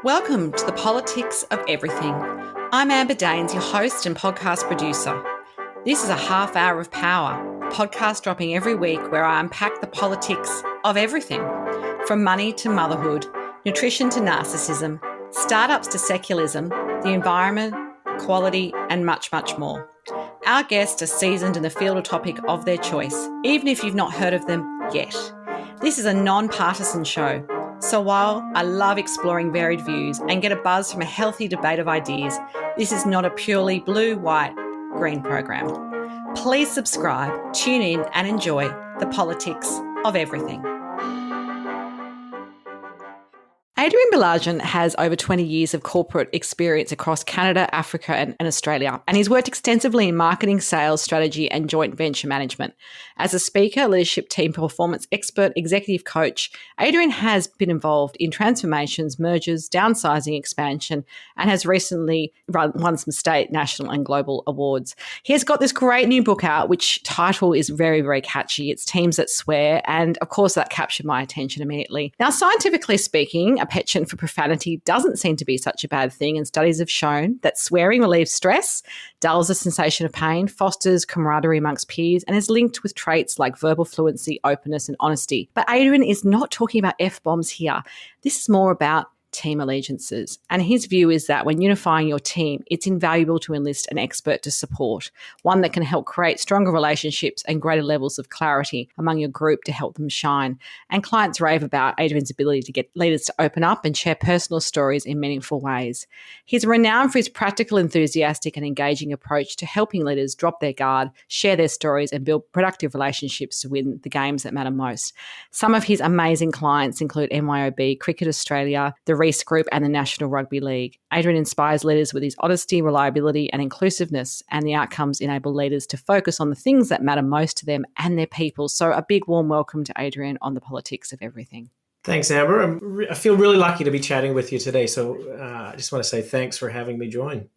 Welcome to the Politics of Everything. I'm Amber Daines, your host and podcast producer. This is a half hour of power, a podcast dropping every week where I unpack the politics of everything, from money to motherhood, nutrition to narcissism, startups to secularism, the environment, quality, and much, much more. Our guests are seasoned in the field or topic of their choice, even if you've not heard of them yet. This is a non-partisan show. So while I love exploring varied views and get a buzz from a healthy debate of ideas, this is not a purely blue, white, green program. Please subscribe, tune in and enjoy the politics of everything. Adrian Baillargeon has over 20 years of corporate experience across Canada, Africa and Australia, and he's worked extensively in marketing, sales, strategy and joint venture management. As a speaker, leadership team performance expert, executive coach, Adrian has been involved in transformations, mergers, downsizing, expansion, and has recently won some state, national and global awards. He has got this great new book out, which title is very, very catchy. It's Teams That Swear, and of course that captured my attention immediately. Now, scientifically speaking, a penchant for profanity doesn't seem to be such a bad thing, and studies have shown that swearing relieves stress, dulls the sensation of pain, fosters camaraderie amongst peers, and is linked with traits like verbal fluency, openness, and honesty. But Adrian is not talking about F-bombs here. This is more about team allegiances. And his view is that when unifying your team, it's invaluable to enlist an expert to support, one that can help create stronger relationships and greater levels of clarity among your group to help them shine. And clients rave about Adrian's ability to get leaders to open up and share personal stories in meaningful ways. He's renowned for his practical, enthusiastic and engaging approach to helping leaders drop their guard, share their stories and build productive relationships to win the games that matter most. Some of his amazing clients include MYOB, Cricket Australia, the Reece Group and the National Rugby League. Adrian inspires leaders with his honesty, reliability and inclusiveness, and the outcomes enable leaders to focus on the things that matter most to them and their people. So a big warm welcome to Adrian on the Politics of Everything. Thanks, Amber. I feel really lucky to be chatting with you today. So I just want to say thanks for having me join.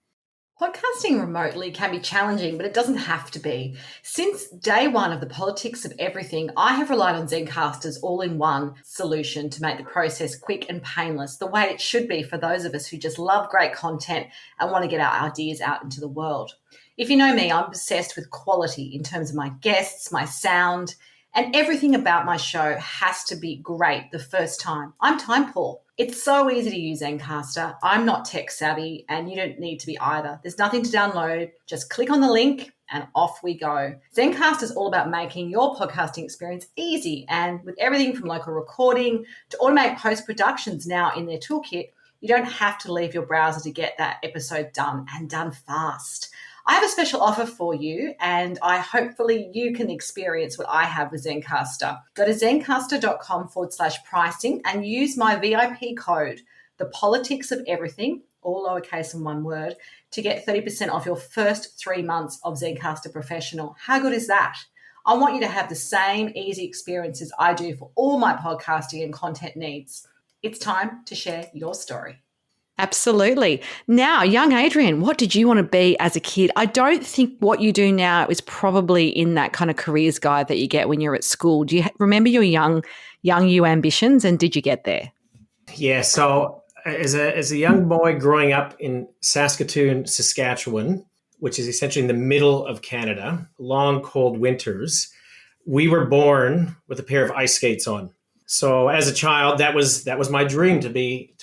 Podcasting remotely can be challenging, but it doesn't have to be. Since day one of the Politics of Everything, I have relied on Zencastr's all-in-one solution to make the process quick and painless, the way it should be for those of us who just love great content and want to get our ideas out into the world. If you know me, I'm obsessed with quality in terms of my guests, my sound, and everything about my show has to be great the first time. I'm time poor. It's so easy to use Zencastr. I'm not tech savvy and you don't need to be either. There's nothing to download. Just click on the link and off we go. Zencastr is all about making your podcasting experience easy, and with everything from local recording to automatic post-productions now in their toolkit, you don't have to leave your browser to get that episode done, and done fast. I have a special offer for you, and hopefully you can experience what I have with Zencastr. Go to zencastr.com/pricing and use my VIP code, the Politics of Everything, all lowercase and one word, to get 30% off your first 3 months of Zencastr Professional. How good is that? I want you to have the same easy experiences I do for all my podcasting and content needs. It's time to share your story. Absolutely. Now, young Adrian, what did you want to be as a kid? I don't think what you do now is probably in that kind of careers guide that you get when you're at school. Do you remember your young you ambitions, and did you get there? Yeah, so as a young boy growing up in Saskatoon, Saskatchewan, which is essentially in the middle of Canada, long, cold winters, we were born with a pair of ice skates on. So as a child, that was my dream to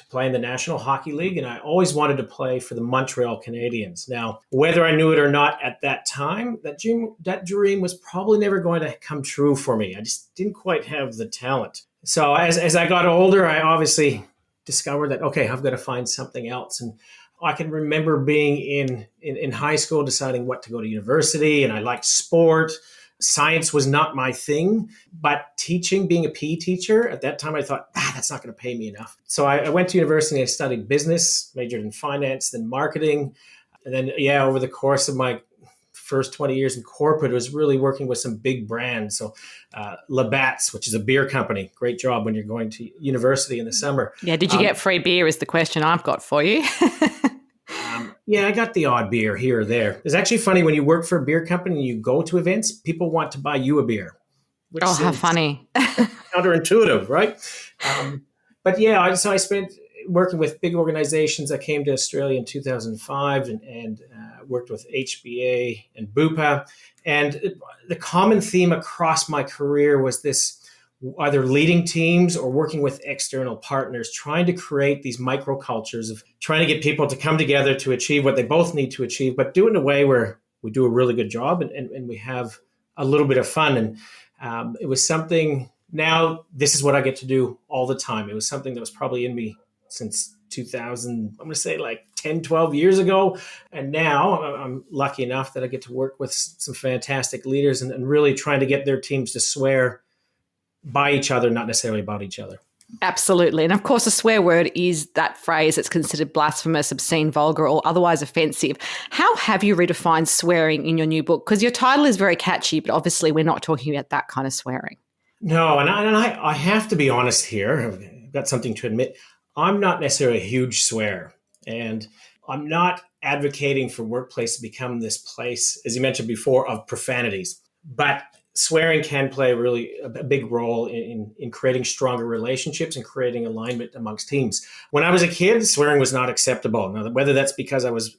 play in the National Hockey League, and I always wanted to play for the Montreal Canadiens. Now, whether I knew it or not at that time, that dream was probably never going to come true for me. I just didn't quite have the talent. So as I got older, I obviously discovered that, okay, I've got to find something else. And I can remember being in high school, deciding what to go to university, and I liked sport. Science was not my thing, but teaching, being a PE teacher, at that time I thought, that's not going to pay me enough. So I went to university, I studied business, majored in finance, then marketing. And then, over the course of my first 20 years in corporate, I was really working with some big brands. So Labatt's, which is a beer company, great job when you're going to university in the summer. Yeah, did you get free beer is the question I've got for you. I got the odd beer here or there. It's actually funny when you work for a beer company and you go to events, people want to buy you a beer. How funny. Counterintuitive, right? So I spent working with big organizations. I came to Australia in 2005 and worked with HBA and Bupa. And the common theme across my career was this, either leading teams or working with external partners, trying to create these microcultures of trying to get people to come together to achieve what they both need to achieve, but do it in a way where we do a really good job and we have a little bit of fun. And it was something, now this is what I get to do all the time. It was something that was probably in me since 2000, I'm going to say like 10, 12 years ago. And now I'm lucky enough that I get to work with some fantastic leaders and really trying to get their teams to swear by each other, not necessarily about each other. Absolutely. And of course, a swear word is that phrase that's considered blasphemous, obscene, vulgar, or otherwise offensive. How have you redefined swearing in your new book? Because your title is very catchy, but obviously we're not talking about that kind of swearing. No, and I have to be honest here. I've got something to admit. I'm not necessarily a huge swearer, and I'm not advocating for workplace to become this place, as you mentioned before, of profanities. But swearing can play a big role in creating stronger relationships and creating alignment amongst teams. When I was a kid, swearing was not acceptable. Now, whether that's because I was,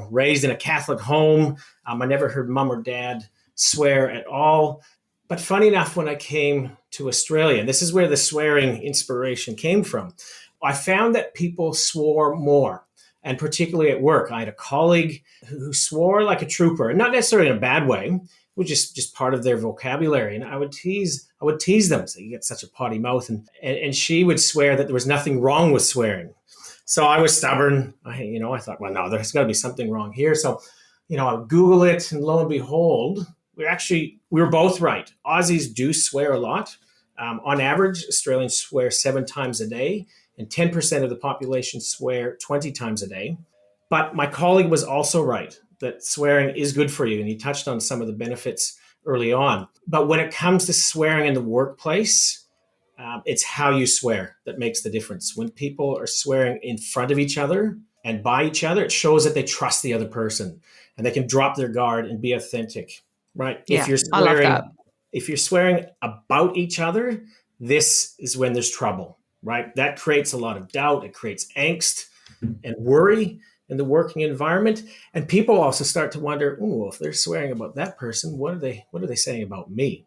raised in a Catholic home, I never heard mom or dad swear at all. But funny enough, when I came to Australia, and this is where the swearing inspiration came from, I found that people swore more, and particularly at work. I had a colleague who swore like a trooper, and not necessarily in a bad way. It was just part of their vocabulary. And I would tease them. So you get such a potty mouth. And she would swear that there was nothing wrong with swearing. So I was stubborn. I thought, well, no, there's got to be something wrong here. So, I would Google it, and lo and behold, we were both right. Aussies do swear a lot. On average, Australians swear 7 times a day, and 10% of the population swear 20 times a day. But my colleague was also right that swearing is good for you. And he touched on some of the benefits early on. But when it comes to swearing in the workplace, it's how you swear that makes the difference. When people are swearing in front of each other and by each other, it shows that they trust the other person and they can drop their guard and be authentic, right? Yeah, I love that. If you're swearing about each other, this is when there's trouble, right? That creates a lot of doubt. It creates angst and worry in the working environment. And people also start to wonder, if they're swearing about that person, what are they saying about me?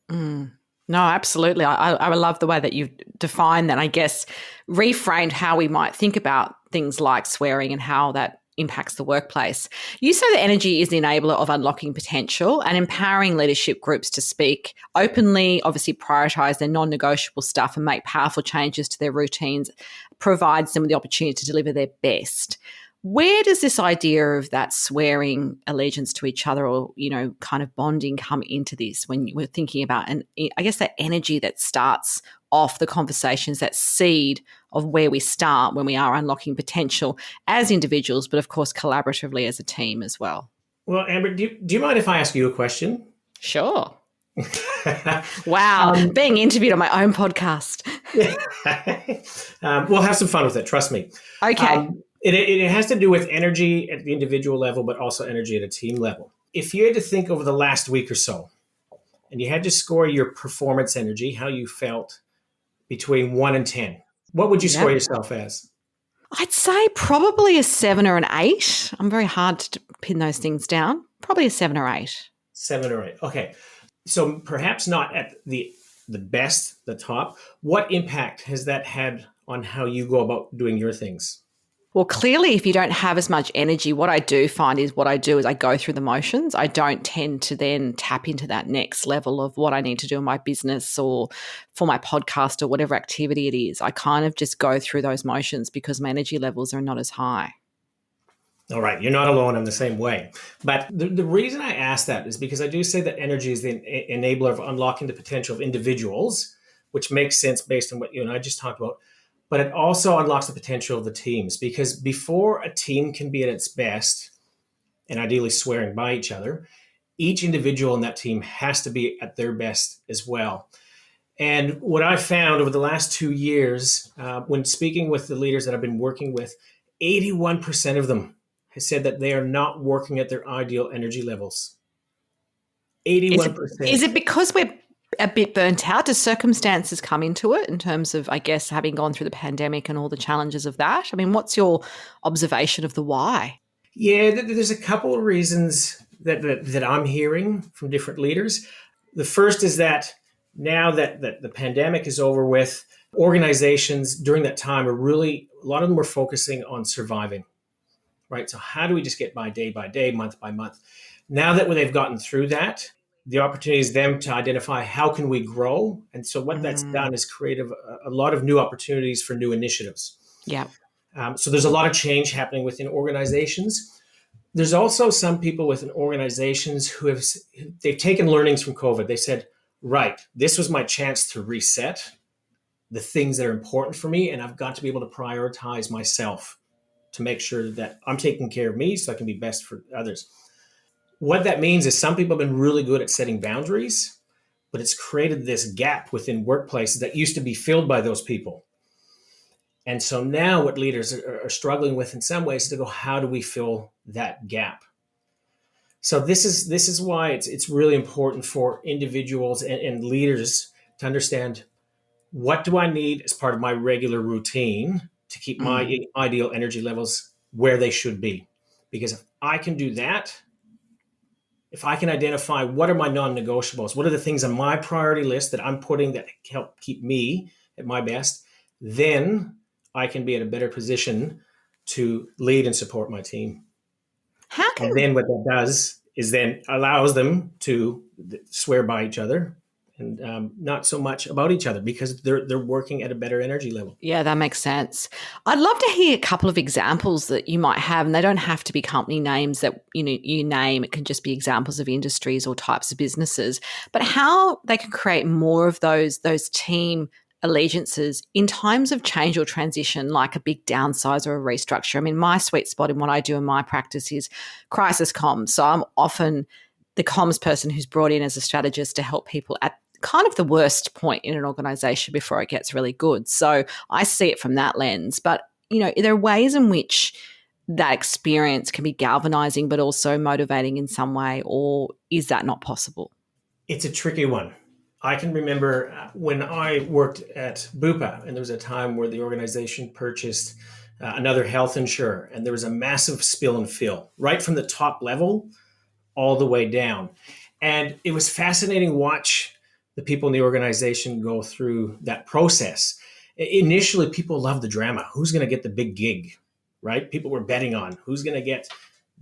No, absolutely. I love the way that you've defined that, I guess, reframed how we might think about things like swearing and how that impacts the workplace. You say that energy is the enabler of unlocking potential and empowering leadership groups to speak openly, obviously prioritize their non-negotiable stuff and make powerful changes to their routines, provides them with the opportunity to deliver their best. Where does this idea of that swearing allegiance to each other or, kind of bonding come into this when we're thinking about, and I guess that energy that starts off the conversations, that seed of where we start when we are unlocking potential as individuals, but of course collaboratively as a team as well? Well, Amber, do you mind if I ask you a question? Sure. Wow, being interviewed on my own podcast. We'll have some fun with it, trust me. Okay. It has to do with energy at the individual level, but also energy at a team level. If you had to think over the last week or so, and you had to score your performance energy, how you felt between 1 and 10, what would you score yourself as? I'd say probably a 7 or an 8. I'm very hard to pin those things down. Probably a 7 or 8. 7 or 8. Okay. So perhaps not at the best, the top. What impact has that had on how you go about doing your things? Well, clearly, if you don't have as much energy, what I do find is I go through the motions. I don't tend to then tap into that next level of what I need to do in my business or for my podcast or whatever activity it is. I kind of just go through those motions because my energy levels are not as high. All right. You're not alone. I'm the same way. But the reason I ask that is because I do say that energy is the enabler of unlocking the potential of individuals, which makes sense based on what you and I just talked about. But it also unlocks the potential of the teams, because before a team can be at its best, and ideally swearing by each other, each individual in that team has to be at their best as well. And what I found over the last 2 years, when speaking with the leaders that I've been working with, 81% of them have said that they are not working at their ideal energy levels. 81%. Is it because we're a bit burnt out? Do circumstances come into it in terms of, I guess, having gone through the pandemic and all the challenges of that? I mean, what's your observation of the why? Yeah, there's a couple of reasons that I'm hearing from different leaders. The first is that now that the pandemic is over with, organizations during that time a lot of them were focusing on surviving, right? So how do we just get by day, month by month? Now that they've gotten through that, the opportunity is them to identify how can we grow. And so what that's done is create a lot of new opportunities for new initiatives. Yeah. So there's a lot of change happening within organizations. There's also some people within organizations they've taken learnings from COVID. They said, right, this was my chance to reset the things that are important for me, and I've got to be able to prioritize myself to make sure that I'm taking care of me so I can be best for others. What that means is some people have been really good at setting boundaries, but it's created this gap within workplaces that used to be filled by those people. And so now what leaders are struggling with in some ways is to go, how do we fill that gap? So this is why it's really important for individuals and leaders to understand, what do I need as part of my regular routine to keep my ideal energy levels where they should be? Because if I can do that, if I can identify what are my non-negotiables, what are the things on my priority list that I'm putting that help keep me at my best, then I can be at a better position to lead and support my team. And then what that does is then allows them to swear by each other and not so much about each other, because they're working at a better energy level. Yeah, that makes sense. I'd love to hear a couple of examples that you might have, and they don't have to be company names that you name. It can just be examples of industries or types of businesses, but how they can create more of those team allegiances in times of change or transition, like a big downsize or a restructure. I mean, my sweet spot in what I do in my practice is crisis comms. So I'm often the comms person who's brought in as a strategist to help people at kind of the worst point in an organization before it gets really good. So I see it from that lens. But, are there ways in which that experience can be galvanizing but also motivating in some way, or is that not possible? It's a tricky one. I can remember when I worked at Bupa, and there was a time where the organization purchased another health insurer, and there was a massive spill and fill right from the top level all the way down. And it was fascinating to watch the people in the organization go through that process. Initially, people loved the drama. Who's going to get the big gig, right? People were betting on who's going to get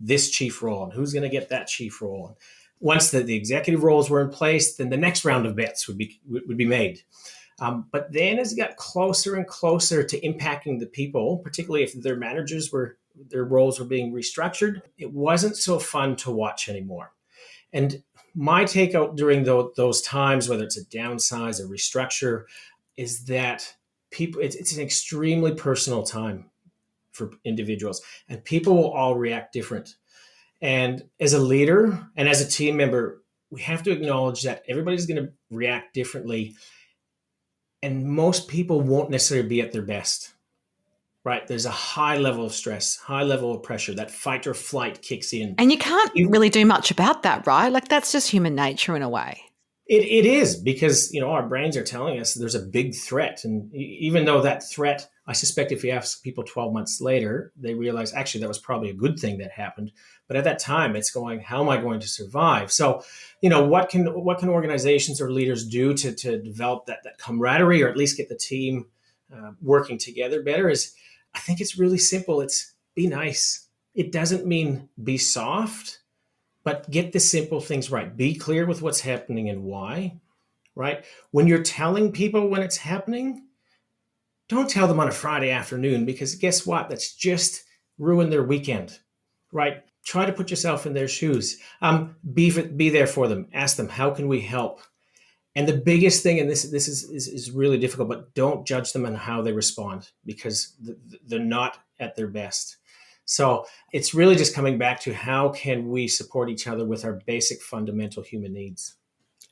this chief role and who's going to get that chief role. Once the executive roles were in place, then the next round of bets would be made. But then as it got closer and closer to impacting the people, particularly if their their roles were being restructured, it wasn't so fun to watch anymore. And my takeout during those times, whether it's a downsize, a restructure, is that it's an extremely personal time for individuals, and people will all react different. And as a leader and as a team member, we have to acknowledge that everybody's going to react differently. And most people won't necessarily be at their best, right? There's a high level of stress, high level of pressure. That fight or flight kicks in. And you can't really do much about that, right? Like, that's just human nature in a way. It is, because, our brains are telling us there's a big threat. And even though that threat, I suspect if you ask people 12 months later, they realize actually that was probably a good thing that happened. But at that time, it's going, how am I going to survive? So, what can organizations or leaders do to develop that camaraderie, or at least get the team working together better? I think it's really simple. It's be nice. It doesn't mean be soft, but get the simple things right. Be clear with what's happening and why, right? When you're telling people when it's happening, don't tell them on a Friday afternoon, because guess what? That's just ruined their weekend, right? Try to put yourself in their shoes. Be there for them. Ask them, how can we help? And the biggest thing, and this is really difficult, but don't judge them on how they respond, because they're not at their best. So it's really just coming back to, how can we support each other with our basic fundamental human needs?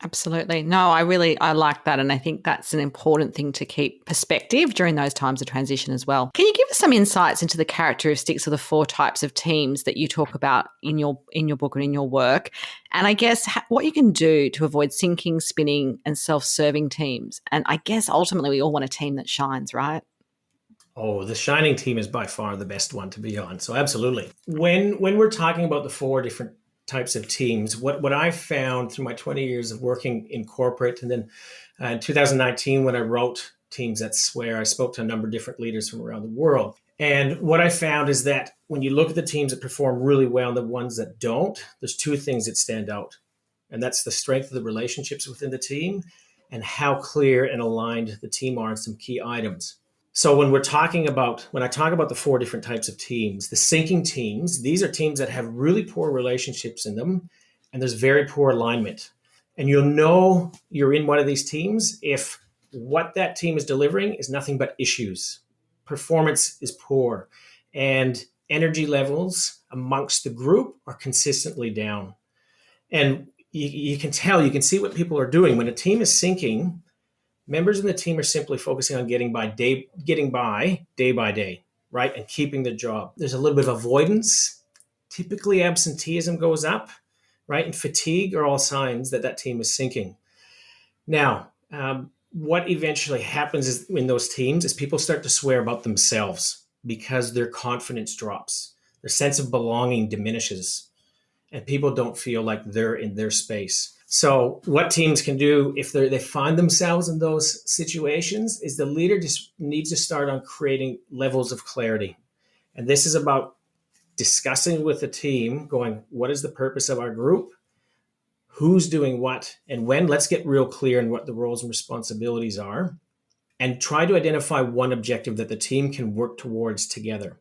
Absolutely. No, I like that. And I think that's an important thing to keep perspective during those times of transition as well. Can you give us some insights into the characteristics of the 4 types of teams that you talk about in your book and in your work, and I guess what you can do to avoid sinking, spinning, and self-serving teams. And I guess ultimately we all want a team that shines, right? Oh, the shining team is by far the best one to be on. So absolutely. When we're talking about the 4 different types of teams, what I found through my 20 years of working in corporate, and then in 2019 when I wrote Teams That Swear, I spoke to a number of different leaders from around the world. And what I found is that when you look at the teams that perform really well and the ones that don't, there's 2 things that stand out. And that's the strength of the relationships within the team and how clear and aligned the team are on some key items. So when I talk about the 4 different types of teams, the sinking teams, these are teams that have really poor relationships in them, and there's very poor alignment. And you'll know you're in one of these teams if what that team is delivering is nothing but issues. Performance is poor, and energy levels amongst the group are consistently down. And you can see what people are doing. When a team is sinking, members in the team are simply focusing on getting by day by day, right? And keeping the job. There's a little bit of avoidance. Typically, absenteeism goes up, right? And fatigue are all signs that that team is sinking. Now, what eventually happens is in those teams is people start to swear about themselves because their confidence drops. Their sense of belonging diminishes, and people don't feel like they're in their space. So what teams can do if they find themselves in those situations is the leader just needs to start on creating levels of clarity. And this is about discussing with the team, going, what is the purpose of our group? Who's doing what and when? Let's get real clear in what the roles and responsibilities are, and try to identify one objective that the team can work towards together.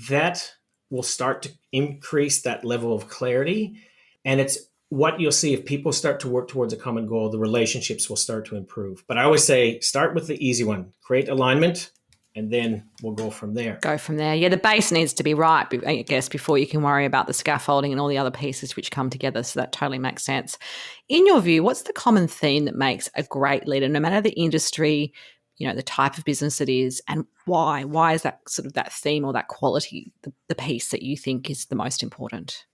That will start to increase that level of clarity. And it's what you'll see if people start to work towards a common goal, the relationships will start to improve. But I always say, start with the easy one, create alignment, and then we'll go from there. Go from there. Yeah, the base needs to be right, I guess, before you can worry about the scaffolding and all the other pieces which come together. So that totally makes sense. In your view, what's the common theme that makes a great leader, no matter the industry, the type of business it is, and why? Why is that sort of that theme or that quality the piece that you think is the most important?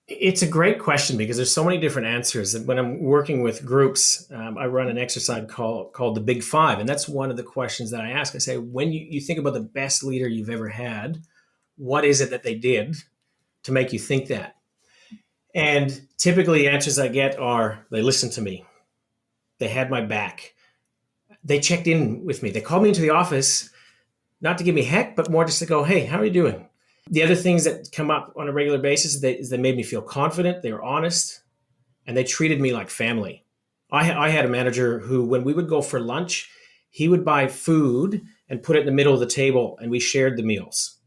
It's a great question because there's so many different answers. And when I'm working with groups, I run an exercise called the Big Five. And that's one of the questions that I ask. I say, when you think about the best leader you've ever had, what is it that they did to make you think that? And typically the answers I get are, they listened to me. They had my back. They checked in with me. They called me into the office, not to give me heck, but more just to go, hey, how are you doing? The other things that come up on a regular basis is they made me feel confident, they were honest, and they treated me like family. I had a manager who, when we would go for lunch, he would buy food and put it in the middle of the table, and we shared the meals.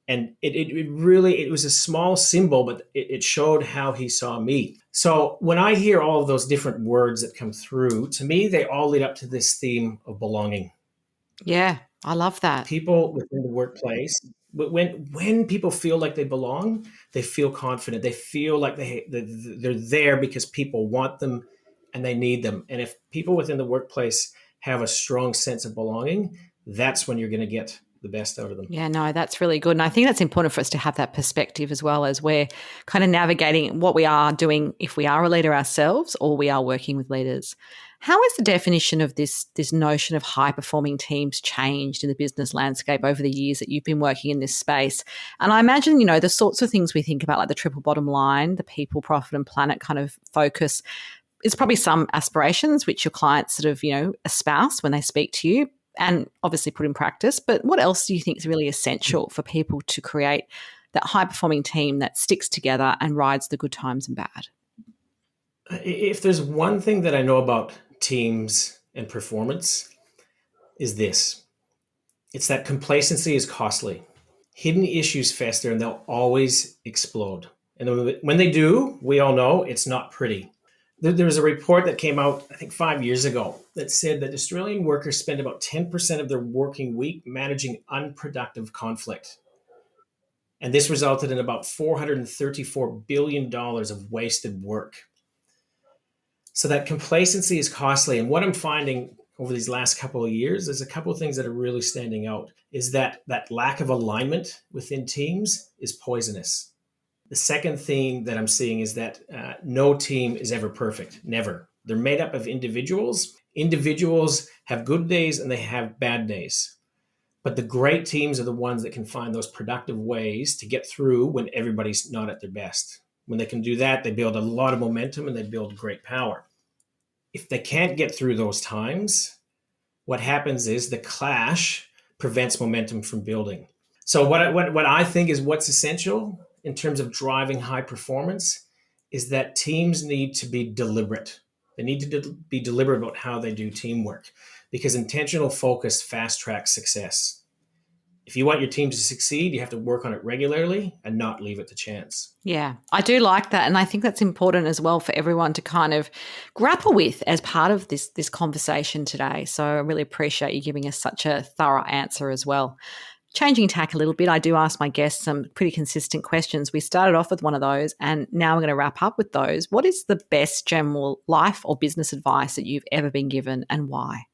And it was a small symbol, but it showed how he saw me. So when I hear all of those different words that come through, to me, they all lead up to this theme of belonging. Yeah, I love that. People within the workplace, but when people feel like they belong, they feel confident. They feel like they're there because people want them and they need them. And if people within the workplace have a strong sense of belonging, that's when you're going to get the best out of them. Yeah, no, that's really good. And I think that's important for us to have that perspective as well, as we're kind of navigating what we are doing if we are a leader ourselves or we are working with leaders. How has the definition of this notion of high-performing teams changed in the business landscape over the years that you've been working in this space? And I imagine, the sorts of things we think about, like the triple bottom line, the people, profit and planet kind of focus, is probably some aspirations which your clients sort of, espouse when they speak to you and obviously put in practice. But what else do you think is really essential for people to create that high-performing team that sticks together and rides the good times and bad? If there's one thing that I know about teams and performance, is this. It's that complacency is costly. Hidden issues fester and they'll always explode. And when they do, we all know it's not pretty. There was a report that came out, I think 5 years ago, that said that Australian workers spend about 10% of their working week managing unproductive conflict. And this resulted in about $434 billion of wasted work. So that complacency is costly. And what I'm finding over these last couple of years, there's a couple of things that are really standing out. Is that lack of alignment within teams is poisonous. The second theme that I'm seeing is that no team is ever perfect. Never. They're made up of individuals. Individuals have good days and they have bad days. But the great teams are the ones that can find those productive ways to get through when everybody's not at their best. When they can do that, they build a lot of momentum and they build great power. If they can't get through those times, what happens is the clash prevents momentum from building. So what I think is what's essential in terms of driving high performance is that teams need to be deliberate. They need to be deliberate about how they do teamwork, because intentional focus fast tracks success. If you want your team to succeed, you have to work on it regularly and not leave it to chance. Yeah, I do like that. And I think that's important as well for everyone to kind of grapple with as part of this conversation today. So I really appreciate you giving us such a thorough answer as well. Changing tack a little bit, I do ask my guests some pretty consistent questions. We started off with one of those and now we're going to wrap up with those. What is the best general life or business advice that you've ever been given and why?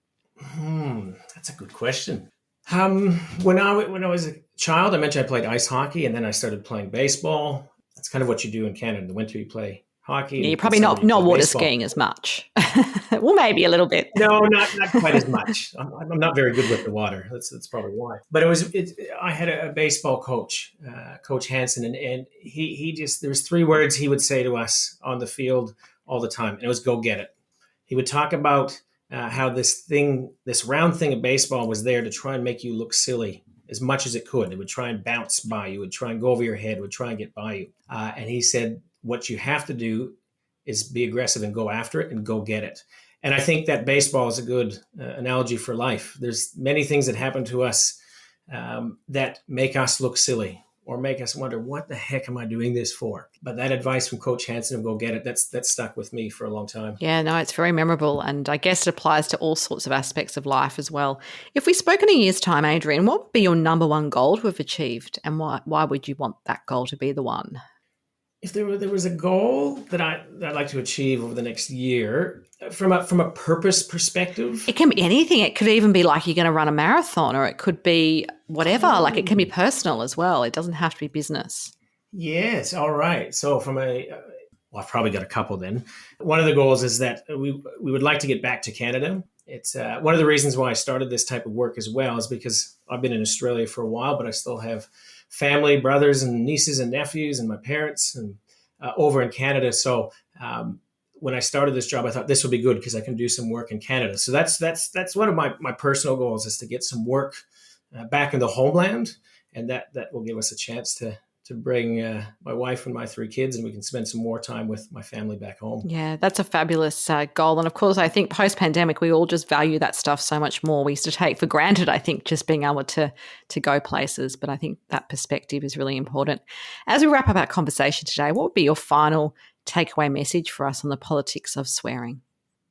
That's a good question. When I was a child, I mentioned I played ice hockey and then I started playing baseball. That's kind of what you do in Canada. In the winter, you play hockey. Yeah, you're probably not water skiing as much. Well, maybe a little bit. No, not quite as much. I'm not very good with the water. That's probably why. But I had a baseball coach, Coach Hansen, and he just, there was 3 words he would say to us on the field all the time, and it was go get it. He would talk about how this round thing of baseball was there to try and make you look silly as much as it could. It would try and bounce by you, would try and go over your head, would try and get by you. And he said, what you have to do is be aggressive and go after it and go get it. And I think that baseball is a good analogy for life. There's many things that happen to us that make us look silly or make us wonder, what the heck am I doing this for? But that advice from Coach Hansen of go get it, that's stuck with me for a long time. Yeah, no, it's very memorable. And I guess it applies to all sorts of aspects of life as well. If we spoke in a year's time, Adrian, what would be your number one goal to have achieved? And why would you want that goal to be the one? If there was a goal that I'd like to achieve over the next year, from a purpose perspective, it can be anything. It could even be like you're going to run a marathon, or it could be whatever. Like it can be personal as well. It doesn't have to be business. Yes. All right. So I've probably got a couple then. One of the goals is that we would like to get back to Canada. It's one of the reasons why I started this type of work as well is because I've been in Australia for a while, but I still have family, brothers and nieces and nephews and my parents and over in Canada. So when I started this job, I thought this would be good because I can do some work in Canada. So that's one of my personal goals is to get some work back in the homeland. And that will give us a chance to bring my wife and my 3 kids, and we can spend some more time with my family back home. Yeah, that's a fabulous goal. And of course, I think post-pandemic, we all just value that stuff so much more. We used to take for granted, I think, just being able to go places. But I think that perspective is really important. As we wrap up our conversation today, what would be your final takeaway message for us on the politics of swearing?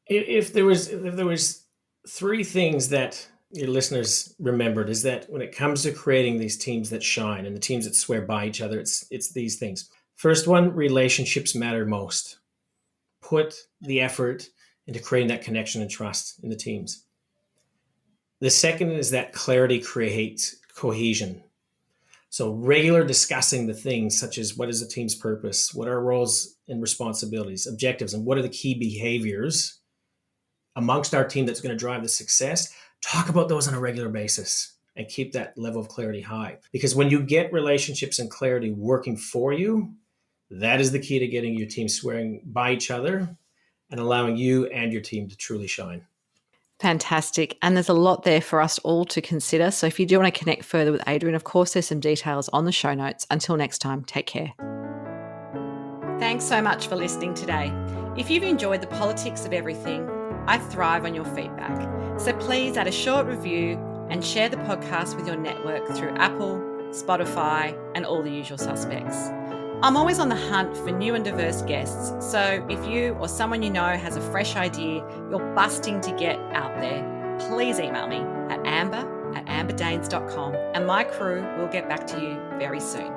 If there was 3 things that your listeners remembered, is that when it comes to creating these teams that shine and the teams that swear by each other, it's these things. First one, relationships matter most. Put the effort into creating that connection and trust in the teams. The second is that clarity creates cohesion. So regular discussing the things such as what is the team's purpose, what are our roles and responsibilities, objectives, and what are the key behaviors amongst our team that's going to drive the success. Talk about those on a regular basis and keep that level of clarity high. Because when you get relationships and clarity working for you, that is the key to getting your team swearing by each other and allowing you and your team to truly shine. Fantastic. And there's a lot there for us all to consider. So if you do want to connect further with Adrian, of course, there's some details on the show notes. Until next time, take care. Thanks so much for listening today. If you've enjoyed the politics of everything, I thrive on your feedback. So please add a short review and share the podcast with your network through Apple, Spotify, and all the usual suspects. I'm always on the hunt for new and diverse guests. So if you or someone you know has a fresh idea you're busting to get out there, please email me at amber@amberdanes.com and my crew will get back to you very soon.